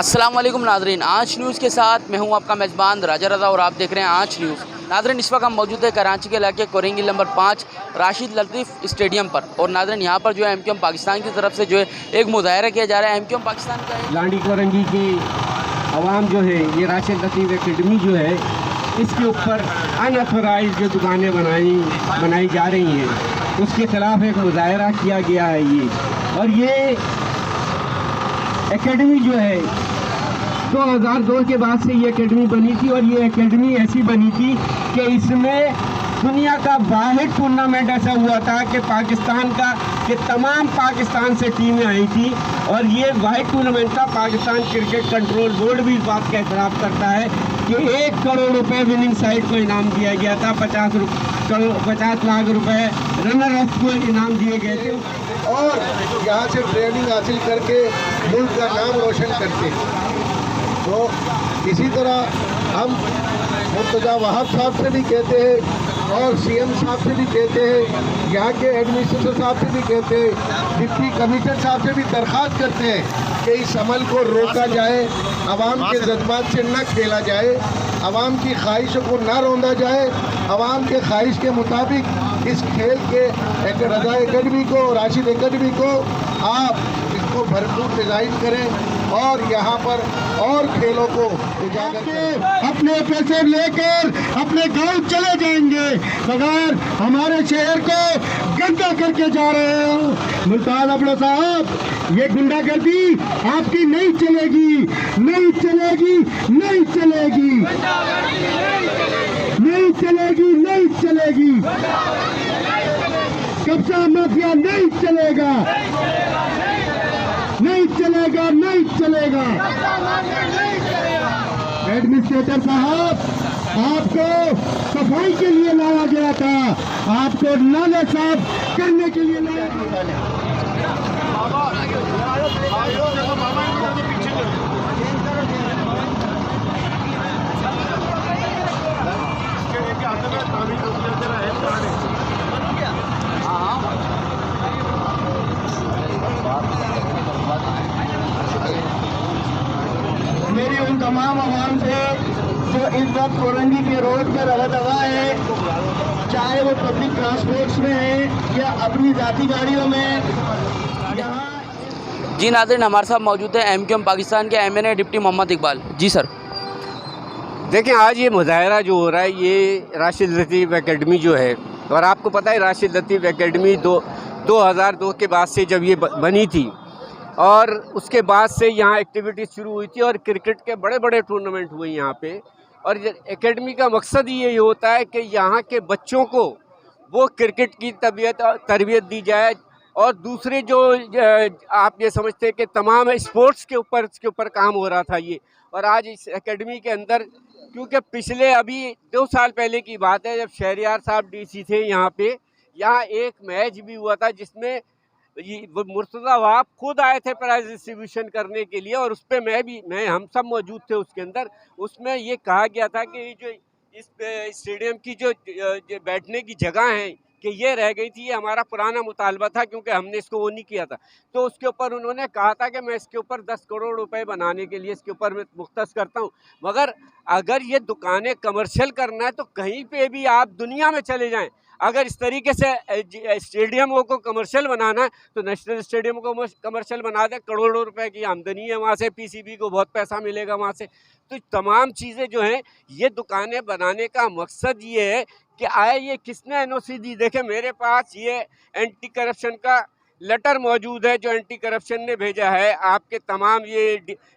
अस्सलाम वालेकुम नाजरीन, आज न्यूज़ के साथ मैं हूं आपका मेज़बान राजा रज़ा और आप देख रहे हैं आज न्यूज़। नाजरीन, इस वक्त हम मौजूद है कराची के इलाके कोरेंगी नंबर 5 राशिद लतीफ़ स्टेडियम पर। और नाजरीन, यहां पर जो है एमक्यूएम पाकिस्तान की तरफ से जो है एक मुजाहरा किया जा रहा है। एमक्यूएम पाकिस्तान का है लांडी कोरंगी की आवाम जो है ये राशिद लतीफ़ एकेडमी जो है इसके ऊपर अनऑथराइज जो दुकानें बनाई जा रही हैं उसके ख़िलाफ़ एक मुजाहरा किया गया है ये। और ये एकेडमी जो है 2002 के बाद से ये एकेडमी बनी थी और ये एकेडमी ऐसी बनी थी कि इसमें दुनिया का वाहिद टूर्नामेंट ऐसा हुआ था कि तमाम पाकिस्तान से टीमें आई थी। और ये वाहिद टूर्नामेंट था। पाकिस्तान क्रिकेट कंट्रोल बोर्ड भी इस बात का एतराफ़ करता है कि 1 करोड़ रुपए विनिंग साइड को इनाम दिया गया था। 50 लाख रुपए रनर अप को इनाम दिए गए थे। और यहाँ से ट्रेनिंग हासिल करके मुल्क का नाम रोशन करते हैं। तो इसी तरह हम मुर्तज़ा वहाब साहब से भी कहते हैं और सीएम साहब से भी कहते हैं, यहाँ के एडमिनिस्ट्रेटर साहब से भी कहते हैं, डिप्टी कमिश्नर साहब से भी दरख्वास्त करते हैं कि इस अमल को रोका जाए, आवाम के जज्बात से न खेला जाए, आवाम की ख्वाहिशों को न रौंदा जाए। आवाम के ख्वाहिश के मुताबिक इस खेल के एक रज़ा एकेडमी को, राशिद एकेडमी को आप इसको भरपूर डिज़ाइन करें और यहाँ पर और खेलों को उजागर करें। अपने पैसे लेकर अपने गांव चले जाएंगे मगर हमारे शहर को गंदा करके जा रहे हो। मुल्तान अब्दुल्ला साहब, ये गुंडागर्दी आपकी नहीं चलेगी, नहीं चलेगी, नहीं चलेगी, नहीं चलेगी, नहीं चलेगी। कब्जा माफिया नहीं चलेगा, नहीं चलेगा, नहीं चलेगा। एडमिनिस्ट्रेटर साहब, आपको सफाई के लिए लाया गया था, आपको नाले साफ करने के लिए लाया गया। मेरी उन तमाम आवाम से जो इस वक्त कोरंगी के रोड पर रवा दवा है, चाहे वो पब्लिक ट्रांसपोर्ट्स में है या अपनी जाती गाड़ियों में, यहाँ जी नाज़रीन, हमारे साथ मौजूद है एमक्यूएम पाकिस्तान के एमएनए डिप्टी मोहम्मद इकबाल। जी सर। देखें, आज ये मुजाहरा जो हो रहा है ये राशिद लतीफ़ एकेडमी जो है, और आपको पता है राशिद लतीफ़ एकेडमी 2002 के बाद से जब ये बनी थी और उसके बाद से यहाँ एक्टिविटीज़ शुरू हुई थी और क्रिकेट के बड़े बड़े टूर्नामेंट हुए यहाँ पे। और एकेडमी का मकसद ही यही होता है कि यहाँ के बच्चों को वो क्रिकेट की तरबियत दी जाए और दूसरे जो आप ये समझते हैं कि तमाम स्पोर्ट्स के ऊपर काम हो रहा था ये। और आज इस एकेडमी के अंदर, क्योंकि पिछले अभी 2 साल पहले की बात है जब शहरियार साहब डीसी थे यहाँ पे, यहाँ एक मैच भी हुआ था जिसमें मुर्तज़ा वहाब खुद आए थे प्राइज डिस्ट्रीब्यूशन करने के लिए और उस पर हम सब मौजूद थे उसके अंदर। उसमें ये कहा गया था कि जो इस स्टेडियम की जो बैठने की जगह है कि ये रह गई थी, ये हमारा पुराना मुतालबा था क्योंकि हमने इसको वो नहीं किया था। तो उसके ऊपर उन्होंने कहा था कि मैं इसके ऊपर 10 करोड़ रुपए बनाने के लिए इसके ऊपर मैं मुख्तस करता हूँ। मगर अगर ये दुकानें कमर्शियल करना है तो कहीं पे भी आप दुनिया में चले जाएं, अगर इस तरीके से स्टेडियमों को कमर्शियल बनाना है तो नेशनल स्टेडियम को कमर्शियल बना दे। करोड़ों रुपए की आमदनी है वहाँ से, पीसीबी को बहुत पैसा मिलेगा वहाँ से। तो तमाम चीज़ें जो हैं, ये दुकानें बनाने का मकसद ये है कि आए ये किसने एनओसी दी। देखें, मेरे पास ये एंटी करप्शन का लेटर मौजूद है जो एंटी करप्शन ने भेजा है आपके तमाम ये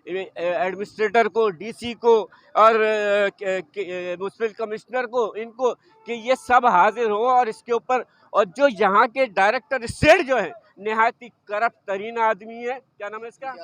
एडमिनिस्ट्रेटर को, डीसी को और म्युनिसिपल कमिश्नर को, इनको कि ये सब हाजिर हो और इसके ऊपर। और जो यहाँ के डायरेक्टर स्टेट जो है नहायत ही करप्ट तरीन आदमी है, क्या नाम है इसका,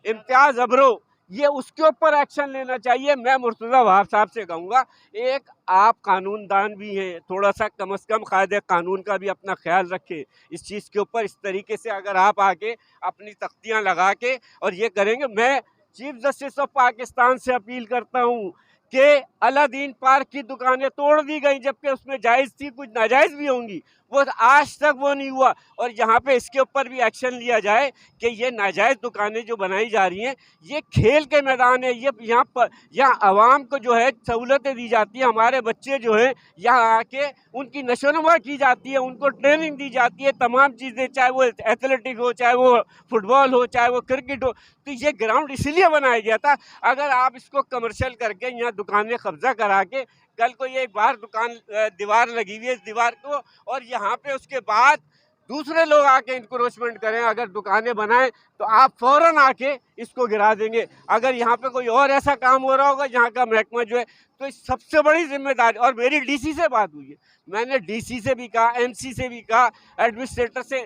इम्तियाज़ अब्रो, ये उसके ऊपर एक्शन लेना चाहिए। मैं मुर्तज़ा वहाब साहब से कहूँगा, एक आप कानूनदान भी हैं, थोड़ा सा कम से कम कायदे कानून का भी अपना ख्याल रखें इस चीज़ के ऊपर। इस तरीके से अगर आप आके अपनी तख्तियाँ लगा के और ये करेंगे, मैं चीफ जस्टिस ऑफ पाकिस्तान से अपील करता हूँ कि अलादीन पार्क की दुकानें तोड़ दी गई जबकि उसमें जायज़ थी, कुछ नाजायज़ भी होंगी, वो आज तक वो नहीं हुआ। और यहाँ पे इसके ऊपर भी एक्शन लिया जाए कि ये नाजायज़ दुकानें जो बनाई जा रही हैं, ये खेल के मैदान है, ये यहाँ आवाम को जो है सहूलतें दी जाती हैं, हमारे बच्चे जो हैं यहाँ आके उनकी नशोनुमा की जाती है, उनको ट्रेनिंग दी जाती है, तमाम चीज़ें, चाहे वो एथलेटिक हो, चाहे वो फुटबॉल हो, चाहे वो क्रिकेट हो। तो ये ग्राउंड इसलिए बनाया गया था। अगर आप इसको कमर्शियल करके यहाँ दुकानें कब्जा करा के, कल को ये एक बार दुकान दीवार लगी हुई है, इस दीवार को, और यहाँ पे उसके बाद दूसरे लोग आके इंक्रोचमेंट करें, अगर दुकानें बनाएं तो आप फौरन आके इसको गिरा देंगे। अगर यहाँ पे कोई और ऐसा काम हो रहा होगा यहाँ का महकमा जो है, तो इस सबसे बड़ी जिम्मेदारी, और मेरी डीसी से बात हुई है, मैंने डीसी से भी कहा, एमसी से भी कहा, एडमिनिस्ट्रेटर से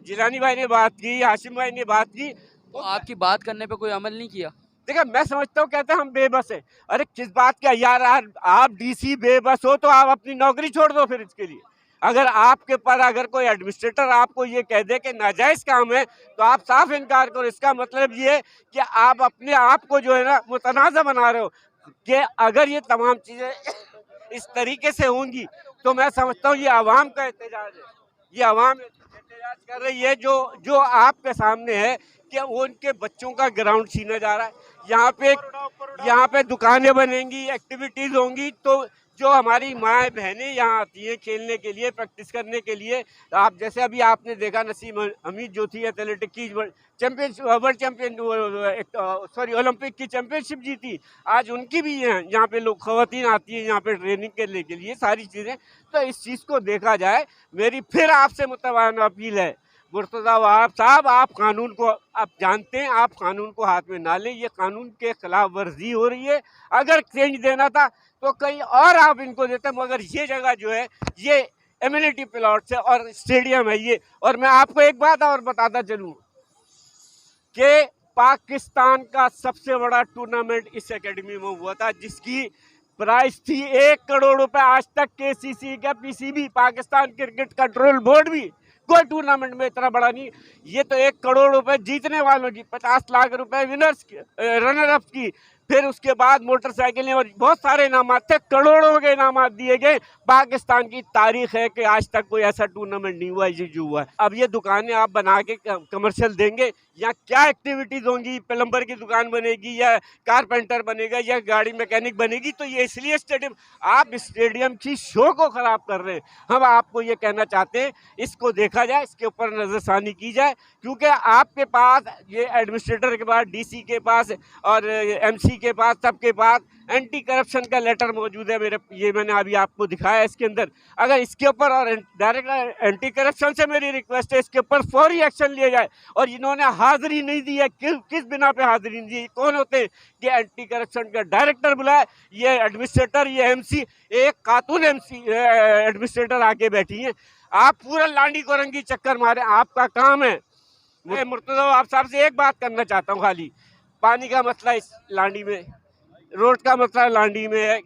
जिलानी भाई ने बात की, हाशिम भाई ने बात की। तो आपकी बात करने पे कोई अमल नहीं किया? देखिए, मैं समझता हूँ, कहते हैं हम बेबस हैं। अरे किस बात का यार, आप डीसी बेबस हो तो आप अपनी नौकरी छोड़ दो फिर इसके लिए। अगर आपके पर अगर कोई एडमिनिस्ट्रेटर आपको ये कह दे कि नाजायज़ काम है, तो आप साफ इनकार करो। इसका मतलब ये है कि आप अपने आप को जो है ना मुतनाज़ा बना रहे हो कि अगर ये तमाम चीज़ें इस तरीके से होंगी तो मैं समझता हूँ ये आवाम का एहतजाज है, ये आवाम एहतजाज कर रही है जो आपके सामने है कि उनके बच्चों का ग्राउंड छीना जा रहा है। यहाँ पे दुकानें बनेंगी, एक्टिविटीज़ होंगी, तो जो हमारी माएँ बहनें यहाँ आती हैं खेलने के लिए, प्रैक्टिस करने के लिए। आप जैसे अभी आपने देखा नसीम हमीद जो थी एथलेटिक की वर्ल्ड चैंपियन, सॉरी ओलंपिक की चैंपियनशिप जीती, आज उनकी भी यहाँ पे लोग खवातीन आती हैं यहाँ पे ट्रेनिंग करने के लिए, सारी चीज़ें। तो इस चीज़ को देखा जाए। मेरी फिर आपसे मुतवाना अपील है, मुर्तज़ा वहाब साहब, आप कानून को आप जानते हैं, आप कानून को हाथ में ना लें। ये कानून के खिलाफ वर्जी हो रही है। अगर चेंज देना था तो कहीं और आप इनको देते, मगर ये जगह जो है ये एम्यूनिटी प्लॉट्स है और स्टेडियम है ये। और मैं आपको एक बात और बताता चलूँ कि पाकिस्तान का सबसे बड़ा टूर्नामेंट इस एकेडमी में हुआ था, जिसकी प्राइस थी 1 करोड़ रुपए। आज तक केसीसी का PCB, Pakistan cricket control board भी कोई टूर्नामेंट में इतना बड़ा नहीं। ये तो 1 करोड़ रुपए जीतने वालों की, 50 लाख रुपए विनर्स की, रनर अप की, फिर उसके बाद मोटरसाइकिलें और बहुत सारे इनामात थे, करोड़ों के इनामात दिए गए। पाकिस्तान की तारीख है कि आज तक कोई ऐसा टूर्नामेंट नहीं हुआ है जो हुआ है। अब ये दुकानें आप बना के कमर्शियल देंगे, या क्या एक्टिविटीज़ होंगी, प्लम्बर की दुकान बनेगी या कारपेंटर बनेगा या गाड़ी मैकेनिक बनेगी, तो ये इसलिए स्टेडियम, आप स्टेडियम की शो को ख़राब कर रहे हैं। हम आपको ये कहना चाहते हैं, इसको देखा जाए, इसके ऊपर नज़रसानी की जाए, क्योंकि आपके पास ये एडमिनिस्ट्रेटर के पास, डीसी के पास और एमसी के पास, सबके पास एंटी करप्शन का लेटर मौजूद है। मैंने अभी आपको दिखाया है इसके अंदर। अगर इसके ऊपर, और डायरेक्ट एंटी करप्शन से मेरी रिक्वेस्ट है, इसके ऊपर फौरी एक्शन लिया जाए। और इन्होंने हाजिरी नहीं दी है, किस बिना पे हाजिरी नहीं दी? कौन होते हैं कि एंटी करप्शन का डायरेक्टर बुलाए, ये एडमिनिस्ट्रेटर, ये एमसी, एक खातून एमसी एडमिनिस्ट्रेटर आके बैठी हैं। आप पूरा लांडी कोरंगी चक्कर मारे, आपका काम है। मैं मुर्तज़ा आप साहब से एक बात करना चाहता हूँ, खाली पानी का मसला इस लांडी में, रोड का मसला लांडी में है,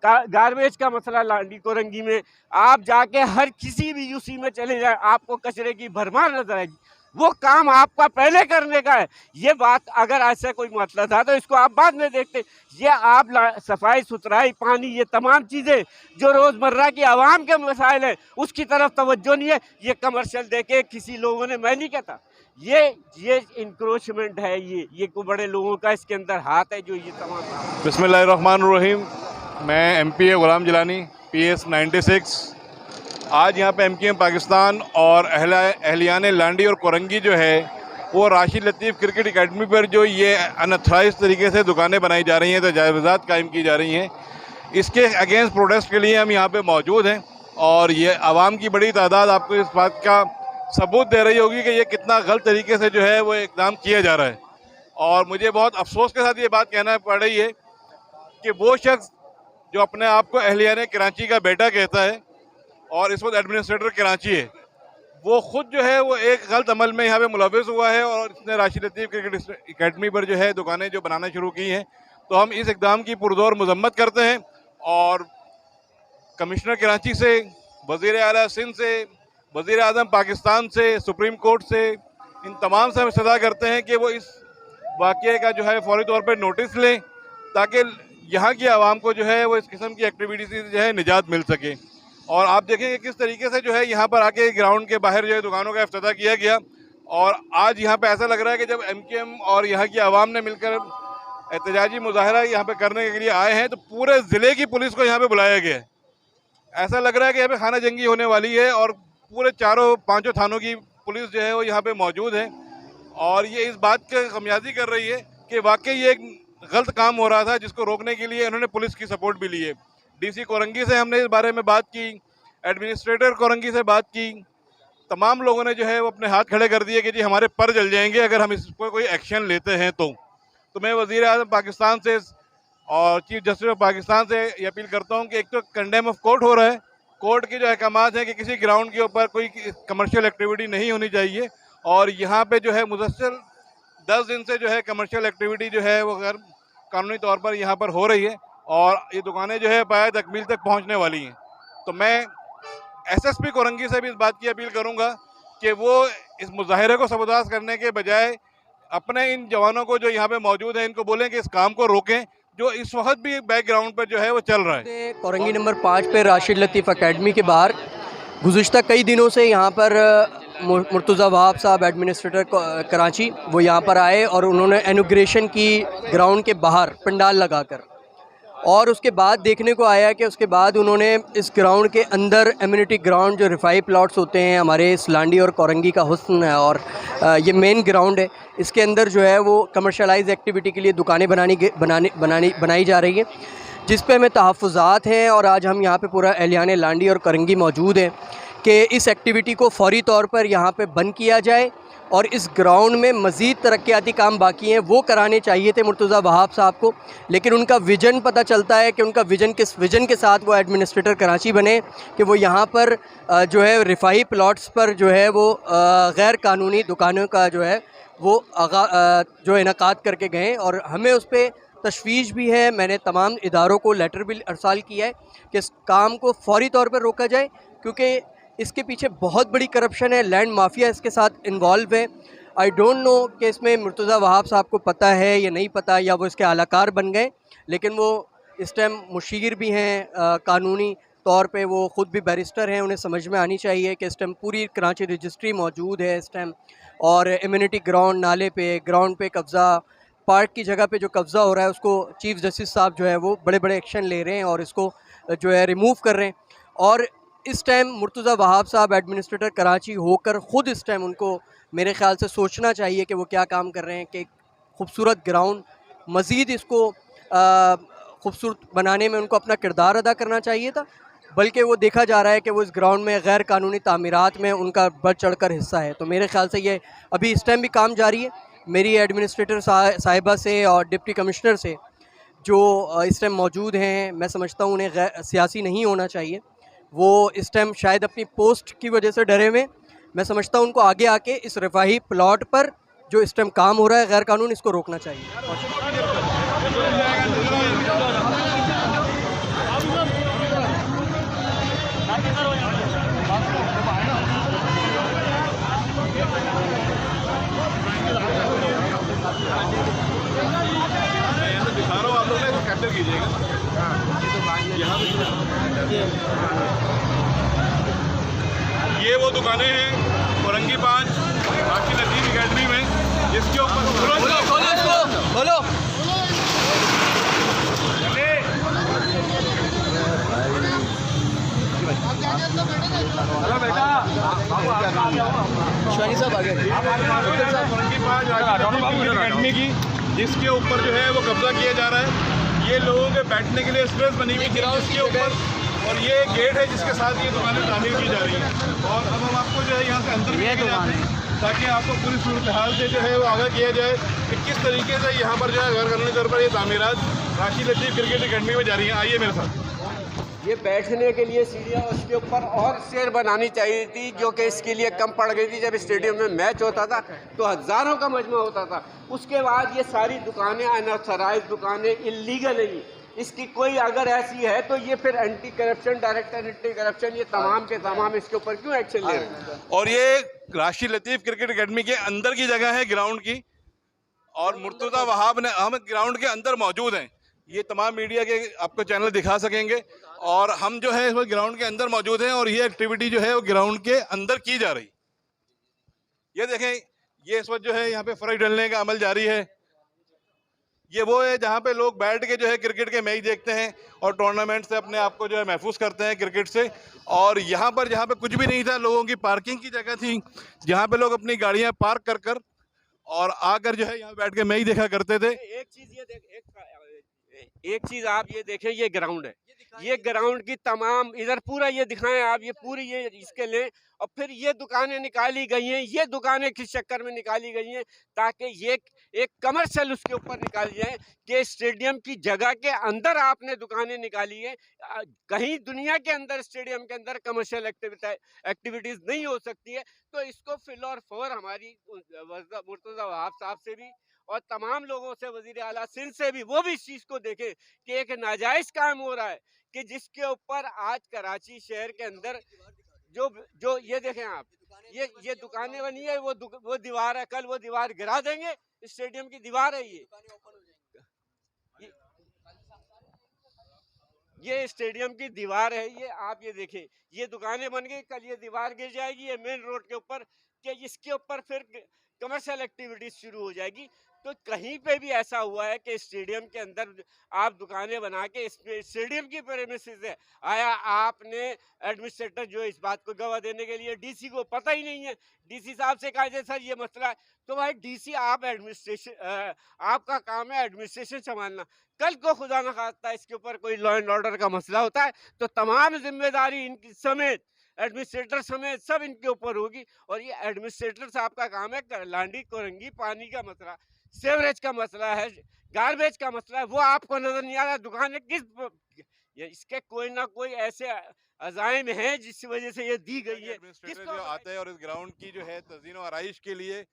गार्बेज का मसला लांडी कोरंगी में। आप जाके हर किसी भी यूसी में चले जाए, आपको कचरे की भरमार नजर आएगी। वो काम आपका पहले करने का है। ये बात अगर ऐसा कोई मसला था तो इसको आप बाद में देखते। ये आप सफाई सुथराई, पानी, ये तमाम चीज़ें जो रोज़मर्रा की आवाम के मसाइल हैं, उसकी तरफ तवज्जो नहीं है। ये कमर्शियल देके किसी लोगों ने, मैं नहीं कहता, ये इंक्रोचमेंट है, ये को बड़े लोगों का इसके अंदर हाथ है, जो ये तमाम। बिस्मिल्लाहिर्रहमानिर्रहीम। मैं एमपी गुलाम जिलानी, PS 96। आज यहाँ पे MKM पाकिस्तान और अहलियान लांडी और कोरंगी जो है वो राशिद लतीफ़ क्रिकेट एकेडमी पर जो ये अनऑथराइज्ड तरीके से दुकानें बनाई जा रही हैं, तजावुज़ात कायम की जा रही हैं, इसके अगेंस्ट प्रोटेस्ट के लिए हम यहाँ पे मौजूद हैं। और ये आवाम की बड़ी तादाद आपको इस बात का सबूत दे रही होगी कि ये कितना गलत तरीके से जो है वो इक़दाम किया जा रहा है। और मुझे बहुत अफसोस के साथ ये बात कहना पड़ रही है कि वो शख्स जो अपने आप को अहलियान कराची का बेटा कहता है और इस वक्त एडमिनिस्ट्रेटर कराची है, वो ख़ुद जो है वो एक गलत अमल में यहाँ पे मुलविस हुआ है और इसने राशिद लतीफ़ क्रिकेट एकेडमी पर जो है दुकानें जो बनाना शुरू की हैं। तो हम इस इक़दाम की पुरज़ोर मज़म्मत करते हैं और कमिश्नर कराची से, वज़ीर आला सिंध से, वज़ीर आज़म पाकिस्तान से, सुप्रीम कोर्ट से, इन तमाम से हम सदा करते हैं कि वो इस वाक़े का जो है फौरी तौर पर नोटिस लें, ताकि यहाँ की आवाम को जो है वो इस किस्म की एक्टिविटी से जो है निजात मिल सके। और आप देखेंगे किस तरीके से जो है यहाँ पर आके ग्राउंड के बाहर जो है दुकानों का इफ्तिताह किया गया। और आज यहाँ पे ऐसा लग रहा है कि जब MKM और यहाँ की आवाम ने मिलकर एहतजाजी मुजाहरा यहाँ पे करने के लिए आए हैं तो पूरे ज़िले की पुलिस को यहाँ पे बुलाया गया है। ऐसा लग रहा है कि यहाँ पे खाना जंगी होने वाली है और पूरे चारों पांचों थानों की पुलिस जो है वो यहाँ पे मौजूद है और ये इस बात का खमियाजी कर रही है कि वाकई ये एक गलत काम हो रहा था जिसको रोकने के लिए इन्होंने पुलिस की सपोर्ट भी ली है। DC कोरंगी से हमने इस बारे में बात की, एडमिनिस्ट्रेटर कोरंगी से बात की, तमाम लोगों ने जो है वो अपने हाथ खड़े कर दिए कि जी हमारे पर जल जाएंगे अगर हम इस पर कोई एक्शन लेते हैं तो मैं वज़ीर आज़म पाकिस्तान से और चीफ जस्टिस ऑफ पाकिस्तान से ये अपील करता हूँ कि एक तो कंडेम ऑफ कोर्ट हो रहा है, कोर्ट की जो अहकामात है कि किसी ग्राउंड के ऊपर कोई कमर्शियल एक्टिविटी नहीं होनी चाहिए और यहाँ पे जो है मुसलसल 10 दिन से जो है कमर्शियल एक्टिविटी जो है वो गैर कानूनी तौर पर यहाँ पर हो रही है और ये दुकानें जो है पाया तकमील तक पहुँचने वाली हैं। तो मैं SSP कोरंगी से भी इस बात की अपील करूँगा कि वो इस मुजाहरे को सबूताज करने के बजाय अपने इन जवानों को जो यहाँ पे मौजूद है इनको बोलें कि इस काम को रोकें जो इस वक्त भी बैकग्राउंड पर जो है वो चल रहा है। कोरंगी नंबर 5 पे राशिद लतीफ़ एकेडमी के बाहर गुज़िश्ता कई दिनों से यहाँ पर मुर्तज़ा वहाब साहब एडमिनिस्ट्रेटर कराची वो यहाँ पर आए और उन्होंने इनॉग्रेशन की ग्राउंड के बाहर पंडाल लगाकर और उसके बाद देखने को आया कि उसके बाद उन्होंने इस ग्राउंड के अंदर एम्यूनिटी ग्राउंड जो रिफाई प्लॉट्स होते हैं हमारे इस्लांडी और कोरंगी का हुस्न है और ये मेन ग्राउंड है, इसके अंदर जो है वो कमर्शलाइज एक्टिविटी के लिए दुकानें बनाई जा रही है जिस पे हमें तहफ़्फ़ुज़ात हैं और आज हम यहाँ पे पूरा एहलियान लांडी और कोरंगी मौजूद हैं कि इस एक्टिविटी को फ़ौरी तौर पर यहाँ पे बंद किया जाए और इस ग्राउंड में मज़ीद तरक्याती काम बाकी हैं वो कराने चाहिए थे मुर्तज़ा वहाब साहब को, लेकिन उनका विज़न पता चलता है कि उनका विज़न किस विज़न के साथ वो एडमिनिस्ट्रेटर कराची बने कि वो यहाँ पर जो है रिफाई प्लॉट्स पर जो है वो गैर कानूनी दुकानों का जो है वो जो इनकाद करके गए और हमें उस पर तशवीश भी है। मैंने तमाम इदारों को लेटर भी अरसाल किया है कि इस काम को फ़ौरी तौर पर रोका जाए क्योंकि इसके पीछे बहुत बड़ी करप्शन है, लैंड माफिया इसके साथ इन्वॉल्व है। आई डोंट नो कि इसमें मुर्तज़ा वहाब साहब को पता है या नहीं पता या वो इसके आलाकार बन गए, लेकिन वो इस टाइम मुशीर भी हैं कानूनी तौर पे, वो ख़ुद भी बैरिस्टर हैं, उन्हें समझ में आनी चाहिए कि इस टाइम पूरी कराची रजिस्ट्री मौजूद है इस टाइम और इम्यूनिटी ग्राउंड नाले पे ग्राउंड पे कब्ज़ा पार्क की जगह पे जो कब्ज़ा हो रहा है उसको चीफ जस्टिस साहब जो है वो बड़े बड़े एक्शन ले रहे हैं और इसको जो है रिमूव कर रहे हैं। और इस टाइम मुर्तज़ा वहाब साहब एडमिनिस्ट्रेटर कराची होकर ख़ुद इस टाइम उनको मेरे ख़्याल से सोचना चाहिए कि वो क्या काम कर रहे हैं कि खूबसूरत ग्राउंड मज़ीद इसको खूबसूरत बनाने में उनको अपना किरदार अदा करना चाहिए था, बल्कि वो देखा जा रहा है कि वो इस ग्राउंड में गैर कानूनी तामीरात में उनका बढ़ चढ़ कर हिस्सा है। तो मेरे ख़्याल से ये अभी इस टाइम भी काम जारी है। मेरी एडमिनिस्ट्रेटर साहिबा से और डिप्टी कमिश्नर से जो इस टाइम मौजूद हैं, मैं समझता हूँ उन्हें सियासी नहीं होना चाहिए, वो इस टाइम शायद अपनी पोस्ट की वजह से डरे हुए। मैं समझता हूँ उनको आगे आके इस रफाही प्लॉट पर जो इस टाइम काम हो रहा है गैर कानून, इसको रोकना चाहिए। ये वो दुकानें हैं कोरंगी 5 राशिद लतीफ़ एकेडमी में जिसके ऊपर बोलो एकेडमी की जिसके ऊपर जो है वो कब्जा किया जा रहा है। ये लोगों के बैठने के लिए स्पेस बनी हुई जिसके ऊपर और ये गेट है जिसके साथ ये दुकानें तामीर की जा रही हैं। और अब हम आपको जो है यहाँ से अंदर भी लेके जाते हैं ताकि आपको पूरी सूरत हाल से जो है वो आगाह किया जाए कि किस तरीके से यहाँ पर जो है गैर कानूनी तौर पर ये तामीरात राशिद लतीफ़ क्रिकेट एकेडमी में जा रही हैं। आइए मेरे साथ। ये बैठने के लिए सीढ़ियाँ उसके ऊपर और शेर बनानी चाहिए थी जो कि इसके लिए कम पड़ गई थी। जब स्टेडियम में मैच होता था तो हज़ारों का मजमा होता था। उसके बाद ये सारी दुकानें अनऑथराइज दुकानें इलीगल है, इसकी कोई अगर ऐसी है तो ये फिर anti corruption director anti corruption ये तमाम के तमाम इसके ऊपर क्यों एक्शन ले रहे हैं। और ये राशिद लतीफ़ क्रिकेट एकेडमी के अंदर की जगह है ग्राउंड की और मुर्तज़ा वहाब ने हम ग्राउंड के अंदर मौजूद हैं। ये तमाम मीडिया के आपको चैनल दिखा सकेंगे और हम जो है इस वक्त ग्राउंड के अंदर मौजूद हैं और ये एक्टिविटी जो है वो ग्राउंड के अंदर की जा रही। ये देखें, ये इस वक्त जो है यहाँ पे फर्श डलने का अमल जारी है। ये वो है जहाँ पे लोग बैठ के जो है क्रिकेट के मैच देखते हैं और टूर्नामेंट से अपने आप को जो है महफूज करते हैं क्रिकेट से। और यहाँ पर जहाँ पे कुछ भी नहीं था, लोगों की पार्किंग की जगह थी जहाँ पे लोग अपनी गाड़ियाँ पार्क कर कर और आकर जो है यहाँ बैठ के मैच देखा करते थे। एक चीज आप ये देखें, ये ग्राउंड है, ये ग्राउंड की तमाम इधर पूरा ये दिखाएं आप, ये पूरी ये इसके लें। और फिर ये दुकानें निकाली गई हैं, ये दुकानें किस चक्कर में निकाली गई हैं, ताकि ये एक कमर्शियल उसके ऊपर निकाली जाए कि स्टेडियम की जगह के अंदर आपने दुकानें निकाली है। कहीं दुनिया के अंदर स्टेडियम के अंदर कमर्शियल एक्टिविटीज नहीं हो सकती है। तो इसको फिल और फौर हमारी मुर्तज़ा वहाब साहब से भी और तमाम लोगों से, वजीर आला सिंध से भी, वो भी इस चीज़ को देखें कि एक नाजायज़ काम हो रहा है कि जिसके ऊपर आज कराची शहर के अंदर जो ये देखें आप, ये दुकानें बनी है, वो दीवार है, कल वो दीवार गिरा देंगे, स्टेडियम की दीवार है ये स्टेडियम की दीवार है। ये आप ये देखें, ये दुकानें बन गई, कल ये दीवार गिर जाएगी, ये मेन रोड के ऊपर, कि इसके ऊपर फिर कमर्शियल एक्टिविटीज शुरू हो जाएगी। तो कहीं पे भी ऐसा हुआ है कि स्टेडियम के अंदर आप दुकानें बना के स्टेडियम की प्रेमिसेस है, आया आपने एडमिनिस्ट्रेटर जो इस बात को गवाह देने के लिए डीसी को पता ही नहीं है, डीसी साहब से कहा जाए सर ये मसला है, तो भाई डीसी आप एडमिनिस्ट्रेशन, आपका काम है एडमिनिस्ट्रेशन संभालना। कल को खुदा न खास्ता इसके ऊपर कोई लॉ एंड ऑर्डर का मसला होता है तो तमाम जिम्मेदारी इनकी समेत, एडमिनिस्ट्रेटर समेत सब इनके ऊपर होगी। और ये एडमिनिस्ट्रेटर साहब का काम है लांडी कोरंगी पानी का मसला, सेवरेज का मसला है, गार्बेज का मसला है, वो आपको नजर नहीं आ रहा। दुकानें ये इसके कोई ना कोई ऐसे अजाइम हैं जिस वजह से ये दी गई है। एडमिनिस्ट्रेटर जो आते हैं और इस ग्राउंड की जो है तज़ीन और आराइश के लिए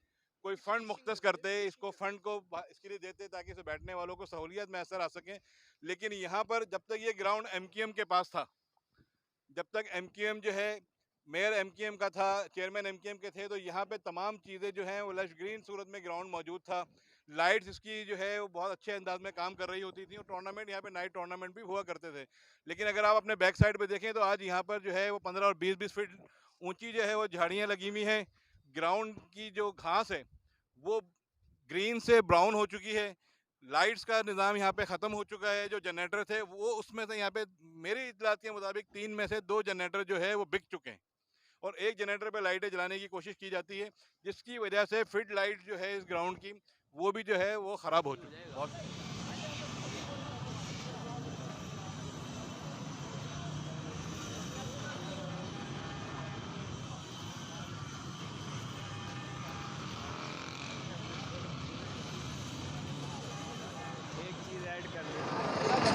कोई फंड मुख्तस करते हैं, इसको फंड को इसके लिए देते ताकि इसे बैठने वालों को सहूलियत मैसर आ सकें। लेकिन यहाँ पर जब तक ये ग्राउंड MQM के पास था, जब तक MQM जो है मेयर MQM का था, चेयरमैन MQM के थे, तो यहाँ पे तमाम चीज़ें जो हैं वो लश ग्रीन सूरत में ग्राउंड मौजूद था। लाइट्स इसकी जो है वो बहुत अच्छे अंदाज में काम कर रही होती थी और टूर्नामेंट यहाँ पे नाइट टूर्नामेंट भी हुआ करते थे। लेकिन अगर आप अपने बैक साइड पे देखें तो आज यहाँ पर जो है वो 15 और 20-20 फीट ऊंची जो है वो झाड़ियाँ लगी हुई हैं। ग्राउंड की जो घास है वो ग्रीन से ब्राउन हो चुकी है। लाइट्स का निज़ाम यहाँ पे ख़त्म हो चुका है। जो जनरेटर थे वो उसमें से यहाँ पे मेरी इत्तलात के मुताबिक 3 में से 2 जनरेटर जो है वो बिक चुके हैं और एक जनरेटर पे लाइटें जलाने की कोशिश की जाती है, जिसकी वजह से फिट लाइट जो है इस ग्राउंड की वो भी जो है वो ख़राब हो चुकी है बहुत।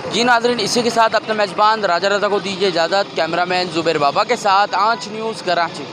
जी नाज़रीन, इसी के साथ अपने मेज़बान राजा रज़ा को दीजिए इजाज़त। कैमरामैन ज़ुबैर बाबा के साथ आंच न्यूज़ कराची।